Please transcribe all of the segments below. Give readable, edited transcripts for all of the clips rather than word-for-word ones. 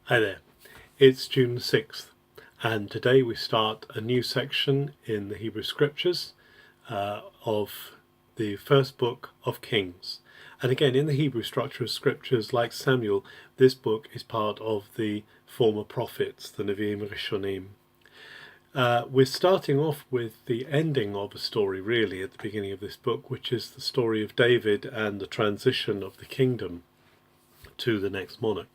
Hi there, it's June 6th, and today we start a new section in the Hebrew Scriptures of the first book of Kings. And again, in the Hebrew structure of Scriptures, like Samuel, this book is part of the former prophets, the Nevi'im Rishonim. We're starting off with the ending of a story, really, at the beginning of this book, which is the story of David and the transition of the kingdom to the next monarch.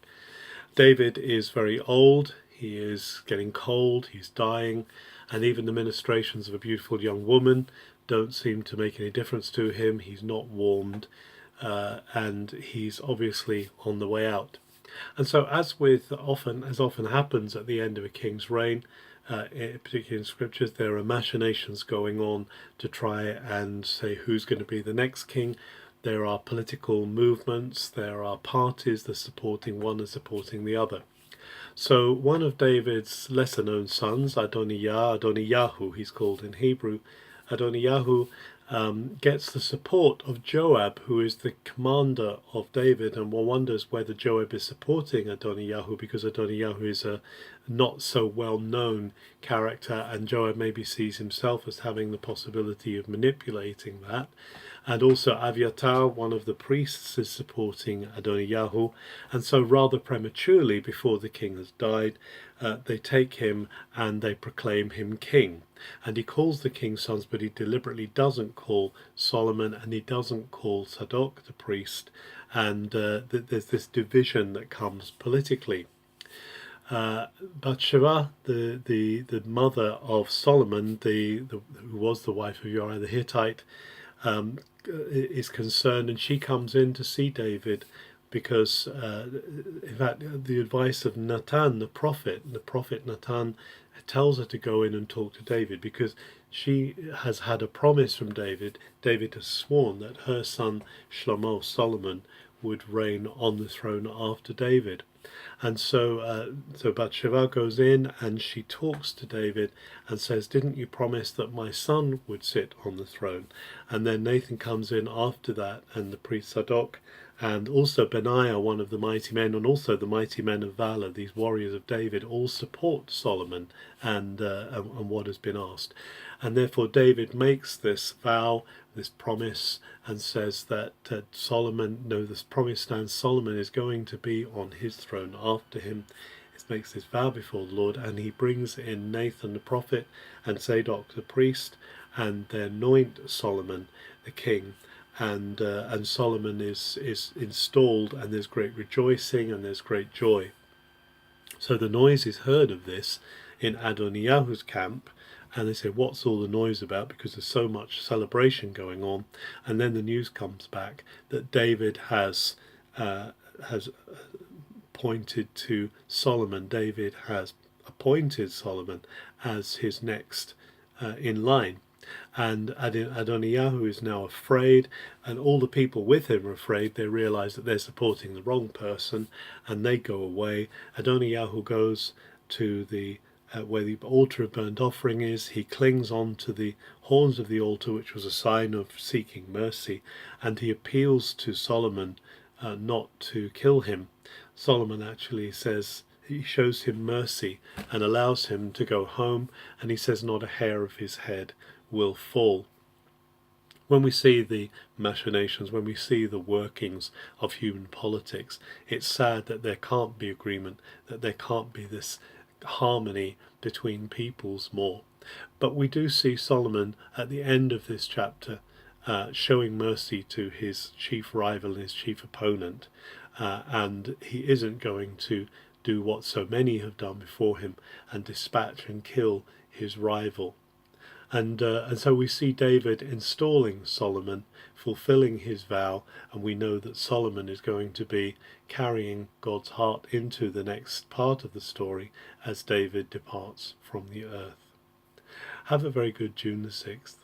David is very old, he is getting cold, he's dying, and even the ministrations of a beautiful young woman don't seem to make any difference to him. He's not warmed, and he's obviously on the way out. And so, as often happens at the end of a king's reign, particularly in scriptures, there are machinations going on to try and say who's going to be the next king. There are political movements, there are parties that are supporting one and supporting the other. So one of David's lesser known sons, Adoniyahu he's called in Hebrew, Adoniyahu gets the support of Joab, who is the commander of David, and one wonders whether Joab is supporting Adoniyahu because Adoniyahu is a not so well known character, and Joab maybe sees himself as having the possibility of manipulating that. And also Aviatar, one of the priests, is supporting Adoniyahu, and so rather prematurely, before the king has died, they take him and they proclaim him king. And he calls the king's sons, but he deliberately doesn't call Solomon, and he doesn't call Zadok the priest, and there's this division that comes politically. Bathsheba, the mother of Solomon, who was the wife of Uriah the Hittite, is concerned, and she comes in to see David because, in fact, the advice of Nathan, the prophet Nathan, tells her to go in and talk to David because she has had a promise from David. David has sworn that her son Solomon would reign on the throne after David. And so Bathsheba goes in and she talks to David and says, "Didn't you promise that my son would sit on the throne?" And then Nathan comes in after that, and the priest Zadok, and also Benaiah, one of the mighty men, and also the mighty men of valor, these warriors of David, all support Solomon and what has been asked. And therefore David makes this vow, this promise, and says that this promise stands, Solomon is going to be on his throne after him. He makes this vow before the Lord, and he brings in Nathan the prophet and Zadok the priest, and they anoint Solomon the king. And Solomon is installed, and there's great rejoicing and there's great joy. So the noise is heard of this in Adoniyahu's camp, and they say, "What's all the noise about?" Because there's so much celebration going on. And then the news comes back that David has pointed to Solomon. David has appointed Solomon as his next in line. And Adoniyahu is now afraid, and all the people with him are afraid. They realize that they're supporting the wrong person, and they go away. Adoniyahu goes to where the altar of burnt offering is. He clings on to the horns of the altar, which was a sign of seeking mercy, and he appeals to Solomon not to kill him. Solomon actually says, he shows him mercy and allows him to go home, and he says not a hair of his head will fall. When we see the machinations, when we see the workings of human politics, it's sad that there can't be agreement, that there can't be this harmony between peoples more. But we do see Solomon at the end of this chapter showing mercy to his chief rival, his chief opponent, and he isn't going to do what so many have done before him and dispatch and kill his rival. And so we see David installing Solomon, fulfilling his vow, and we know that Solomon is going to be carrying God's heart into the next part of the story as David departs from the earth. Have a very good June the 6th.